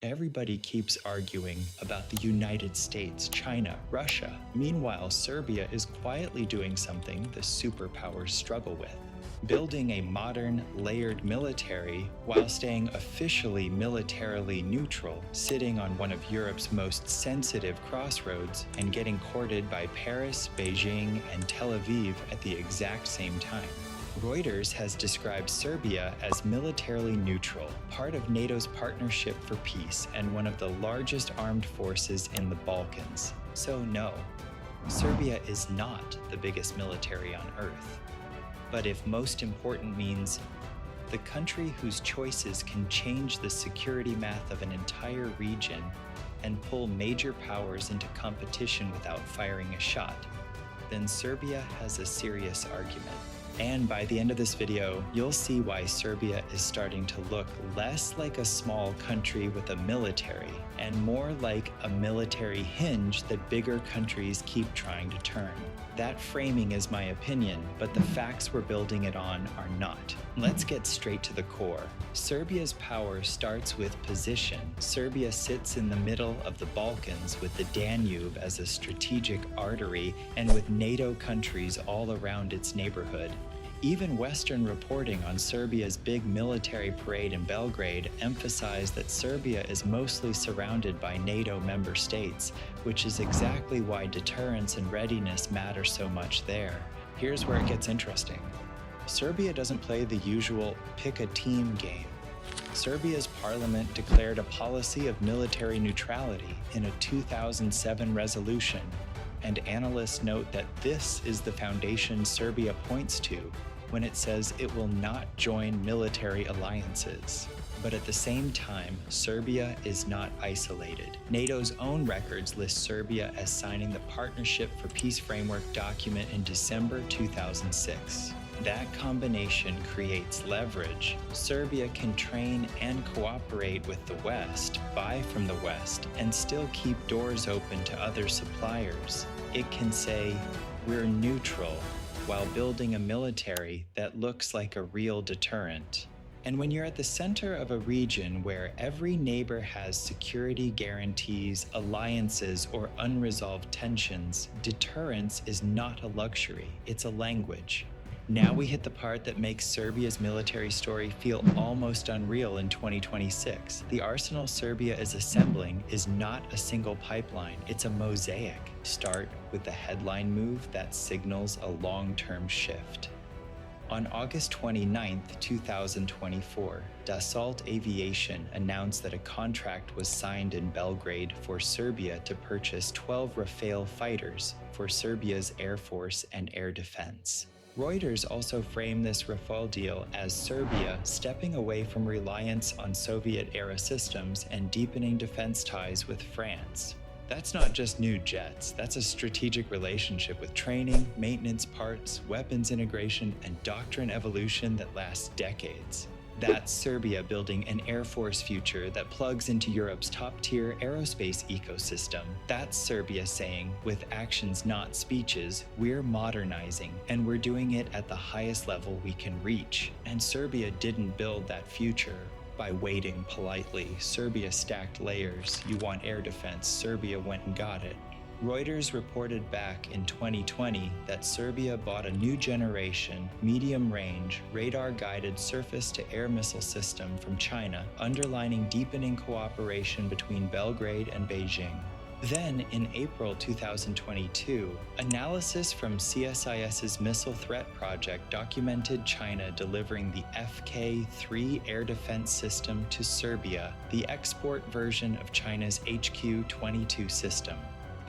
Everybody keeps arguing about the United States, China, Russia. Meanwhile, Serbia is quietly doing something the superpowers struggle with. Building a modern, layered military while staying officially militarily neutral, sitting on one of Europe's most sensitive crossroads and getting courted by Paris, Beijing, and Tel Aviv at the exact same time. Reuters has described Serbia as militarily neutral, part of NATO's Partnership for Peace and one of the largest armed forces in the Balkans. So no, Serbia is not the biggest military on Earth. But if most important means the country whose choices can change the security math of an entire region and pull major powers into competition without firing a shot, then Serbia has a serious argument. And by the end of this video, you'll see why Serbia is starting to look less like a small country with a military and more like a military hinge that bigger countries keep trying to turn. That framing is my opinion, but the facts we're building it on are not. Let's get straight to the core. Serbia's power starts with position. Serbia sits in the middle of the Balkans with the Danube as a strategic artery and with NATO countries all around its neighborhood. Even Western reporting on Serbia's big military parade in Belgrade emphasized that Serbia is mostly surrounded by NATO member states, which is exactly why deterrence and readiness matter so much there. Here's where it gets interesting. Serbia doesn't play the usual pick a team game. Serbia's parliament declared a policy of military neutrality in a 2007 resolution, and analysts note that this is the foundation Serbia points to when it says it will not join military alliances. But at the same time, Serbia is not isolated. NATO's own records list Serbia as signing the Partnership for Peace Framework document in December 2006. That combination creates leverage. Serbia can train and cooperate with the West, buy from the West, and still keep doors open to other suppliers. It can say, we're neutral, while building a military that looks like a real deterrent. And when you're at the center of a region where every neighbor has security guarantees, alliances, or unresolved tensions, deterrence is not a luxury, it's a language. Now we hit the part that makes Serbia's military story feel almost unreal in 2026. The arsenal Serbia is assembling is not a single pipeline, it's a mosaic. Start with the headline move that signals a long-term shift. On August 29, 2024, Dassault Aviation announced that a contract was signed in Belgrade for Serbia to purchase 12 Rafale fighters for Serbia's Air Force and air defense. Reuters also framed this Rafale deal as Serbia stepping away from reliance on Soviet-era systems and deepening defense ties with France. That's not just new jets, that's a strategic relationship with training, maintenance parts, weapons integration, and doctrine evolution that lasts decades. That's Serbia building an Air Force future that plugs into Europe's top-tier aerospace ecosystem. That's Serbia saying, with actions not speeches, we're modernizing, and we're doing it at the highest level we can reach. And Serbia didn't build that future by waiting politely. Serbia stacked layers. You want air defense, Serbia went and got it. Reuters reported back in 2020 that Serbia bought a new generation, medium-range, radar-guided surface-to-air missile system from China, underlining deepening cooperation between Belgrade and Beijing. Then, in April 2022, analysis from CSIS's Missile Threat Project documented China delivering the FK-3 air defense system to Serbia, the export version of China's HQ-22 system.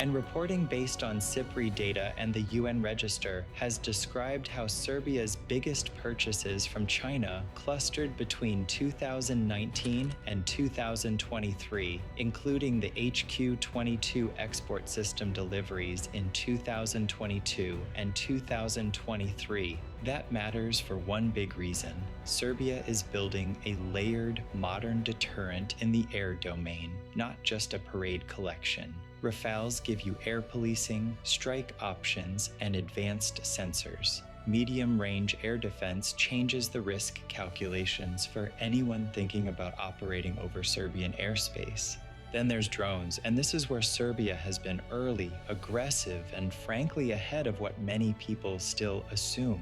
And reporting based on SIPRI data and the UN Register has described how Serbia's biggest purchases from China clustered between 2019 and 2023, including the HQ-22 export system deliveries in 2022 and 2023. That matters for one big reason. Serbia is building a layered, modern deterrent in the air domain, not just a parade collection. Rafales give you air policing, strike options, and advanced sensors. medium-range air defense changes the risk calculations for anyone thinking about operating over Serbian airspace. Then there's drones, and this is where Serbia has been early, aggressive, and frankly ahead of what many people still assume.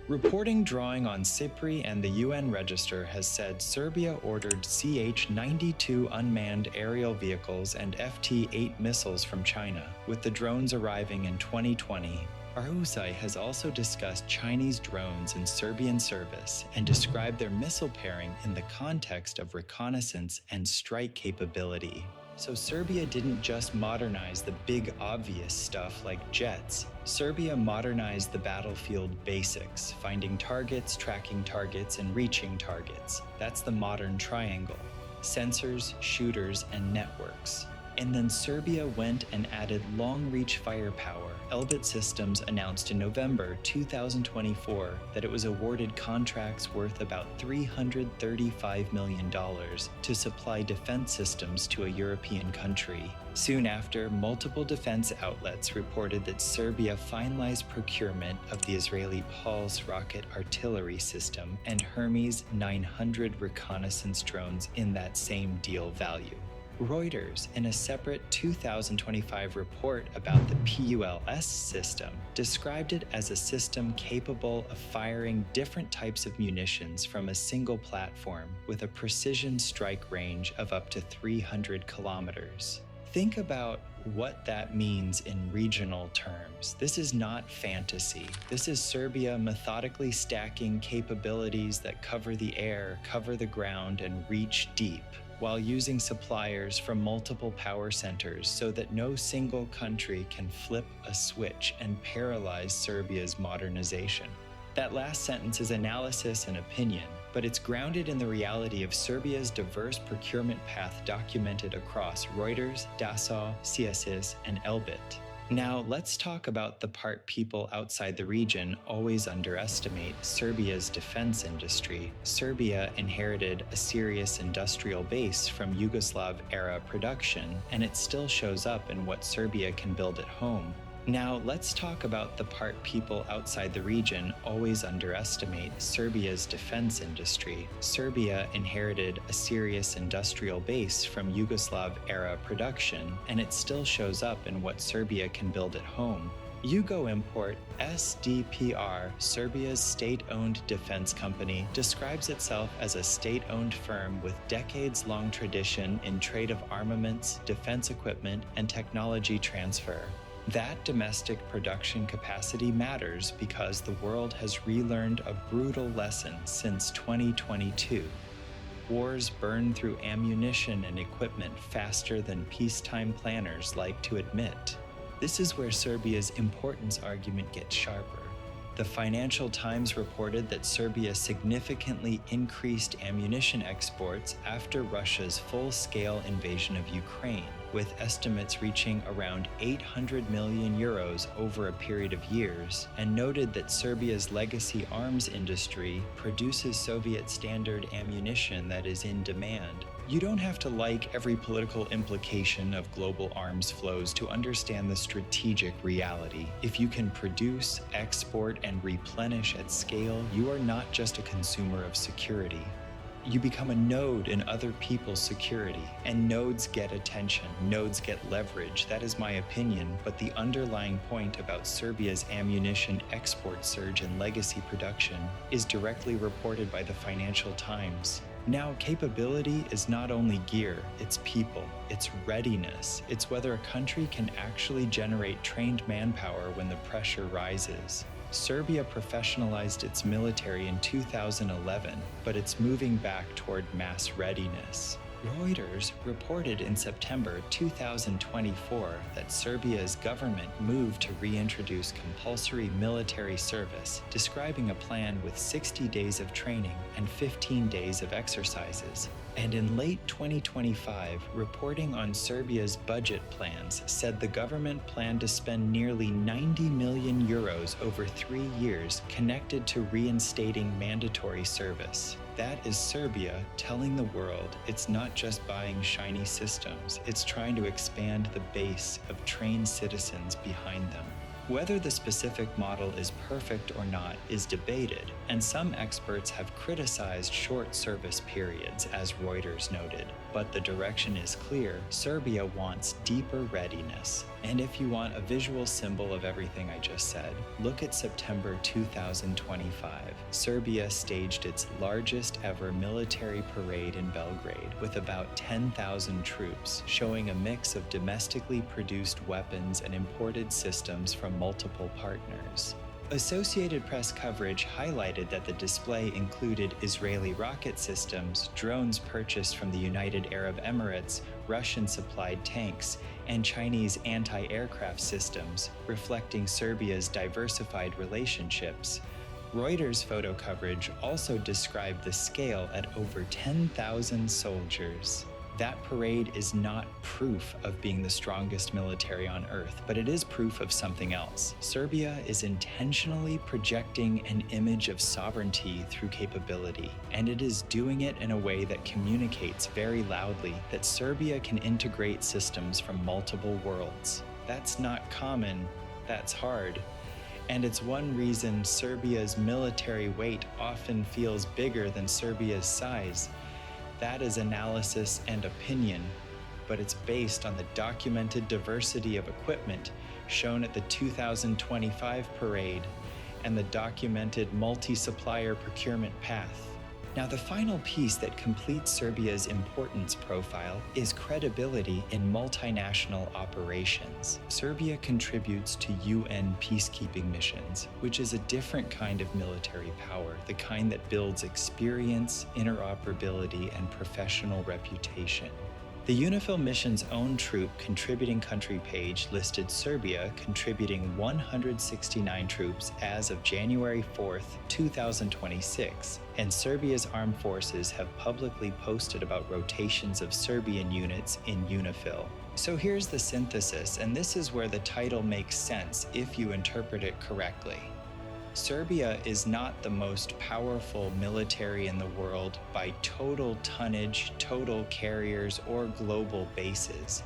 Reporting drawing on SIPRI and the UN Register has said Serbia ordered CH-92 unmanned aerial vehicles and FT-8 missiles from China, with the drones arriving in 2020. Aruzai has also discussed Chinese drones in Serbian service and described their missile pairing in the context of reconnaissance and strike capability. So Serbia didn't just modernize the big obvious stuff like jets. Serbia modernized the battlefield basics, finding targets, tracking targets, and reaching targets. That's the modern triangle: sensors, shooters, and networks. And then Serbia went and added long-reach firepower. Elbit Systems announced in November 2024 that it was awarded contracts worth about $335 million to supply defense systems to a European country. Soon after, multiple defense outlets reported that Serbia finalized procurement of the Israeli PULS rocket artillery system and Hermes 900 reconnaissance drones in that same deal value. Reuters, in a separate 2025 report about the PULS system, described it as a system capable of firing different types of munitions from a single platform with a precision strike range of up to 300 kilometers. Think about what that means in regional terms. This is not fantasy. This is Serbia methodically stacking capabilities that cover the air, cover the ground, and reach deep, while using suppliers from multiple power centers so that no single country can flip a switch and paralyze Serbia's modernization. That last sentence is analysis and opinion, but it's grounded in the reality of Serbia's diverse procurement path documented across Reuters, Dassault, CSIS, and Elbit. Now, let's talk about the part people outside the region always underestimate: Serbia's defense industry. Serbia inherited a serious industrial base from Yugoslav-era production, and it still shows up in what Serbia can build at home. Now, let's talk about the part people outside the region always underestimate: Serbia's defense industry. Serbia inherited a serious industrial base from Yugoslav-era production, and it still shows up in what Serbia can build at home. Yugo-Import SDPR, Serbia's state-owned defense company, describes itself as a state-owned firm with decades-long tradition in trade of armaments, defense equipment, and technology transfer. That domestic production capacity matters because the world has relearned a brutal lesson since 2022. Wars burn through ammunition and equipment faster than peacetime planners like to admit. This is where Serbia's importance argument gets sharper. The Financial Times reported that Serbia significantly increased ammunition exports after Russia's full-scale invasion of Ukraine, with estimates reaching around 800 million euros over a period of years, and noted that Serbia's legacy arms industry produces Soviet standard ammunition that is in demand. You don't have to like every political implication of global arms flows to understand the strategic reality. If you can produce, export, and replenish at scale, you are not just a consumer of security. You become a node in other people's security, and nodes get attention, nodes get leverage. That is my opinion, but the underlying point about Serbia's ammunition export surge and legacy production is directly reported by the Financial Times. Now, capability is not only gear, it's people, it's readiness, it's whether a country can actually generate trained manpower when the pressure rises. Serbia professionalized its military in 2011, but it's moving back toward mass readiness. Reuters reported in September 2024 that Serbia's government moved to reintroduce compulsory military service, describing a plan with 60 days of training and 15 days of exercises. And in late 2025, reporting on Serbia's budget plans said the government planned to spend nearly 90 million euros over 3 years connected to reinstating mandatory service. That is Serbia telling the world it's not just buying shiny systems, it's trying to expand the base of trained citizens behind them. Whether the specific model is perfect or not is debated, and some experts have criticized short service periods, as Reuters noted. But the direction is clear: Serbia wants deeper readiness. And if you want a visual symbol of everything I just said, look at September 2025. Serbia staged its largest ever military parade in Belgrade with about 10,000 troops, showing a mix of domestically produced weapons and imported systems from multiple partners. Associated Press coverage highlighted that the display included Israeli rocket systems, drones purchased from the United Arab Emirates, Russian-supplied tanks, and Chinese anti-aircraft systems, reflecting Serbia's diversified relationships. Reuters photo coverage also described the scale at over 10,000 soldiers. That parade is not proof of being the strongest military on Earth, but it is proof of something else. Serbia is intentionally projecting an image of sovereignty through capability, and it is doing it in a way that communicates very loudly that Serbia can integrate systems from multiple worlds. That's not common, that's hard. And it's one reason Serbia's military weight often feels bigger than Serbia's size. That is analysis and opinion, but it's based on the documented diversity of equipment shown at the 2025 parade and the documented multi-supplier procurement path. Now, the final piece that completes Serbia's importance profile is credibility in multinational operations. Serbia contributes to UN peacekeeping missions, which is a different kind of military power, the kind that builds experience, interoperability, and professional reputation. The UNIFIL mission's own troop contributing country page listed Serbia contributing 169 troops as of January 4, 2026, and Serbia's armed forces have publicly posted about rotations of Serbian units in UNIFIL. So here's the synthesis, and this is where the title makes sense if you interpret it correctly. Serbia is not the most powerful military in the world by total tonnage, total carriers, or global bases.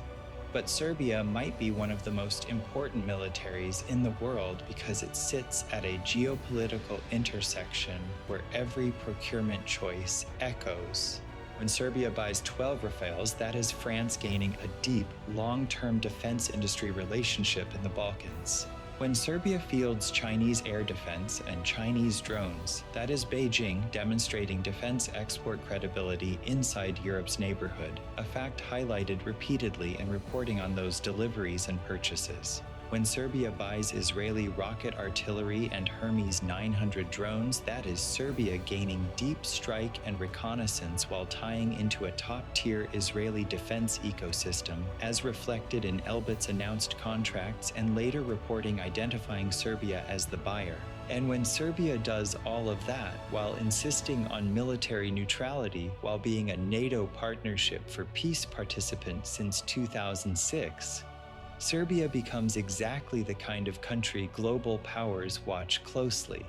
But Serbia might be one of the most important militaries in the world because it sits at a geopolitical intersection where every procurement choice echoes. When Serbia buys 12 Rafales, that is France gaining a deep, long-term defense industry relationship in the Balkans. When Serbia fields Chinese air defense and Chinese drones, that is Beijing demonstrating defense export credibility inside Europe's neighborhood, a fact highlighted repeatedly in reporting on those deliveries and purchases. When Serbia buys Israeli rocket artillery and Hermes 900 drones, that is Serbia gaining deep strike and reconnaissance while tying into a top-tier Israeli defense ecosystem, as reflected in Elbit's announced contracts and later reporting identifying Serbia as the buyer. And when Serbia does all of that while insisting on military neutrality while being a NATO partnership for peace participant since 2006, Serbia becomes exactly the kind of country global powers watch closely.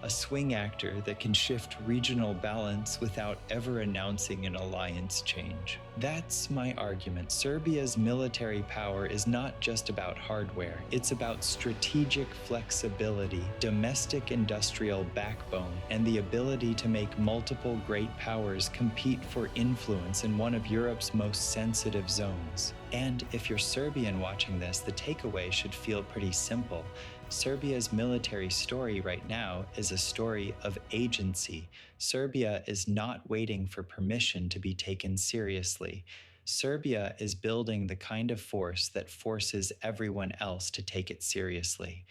A swing actor that can shift regional balance without ever announcing an alliance change. That's my argument. Serbia's military power is not just about hardware, it's about strategic flexibility, domestic industrial backbone, and the ability to make multiple great powers compete for influence in one of Europe's most sensitive zones. And if you're Serbian watching this, the takeaway should feel pretty simple. Serbia's military story right now is a story of agency. Serbia is not waiting for permission to be taken seriously. Serbia is building the kind of force that forces everyone else to take it seriously.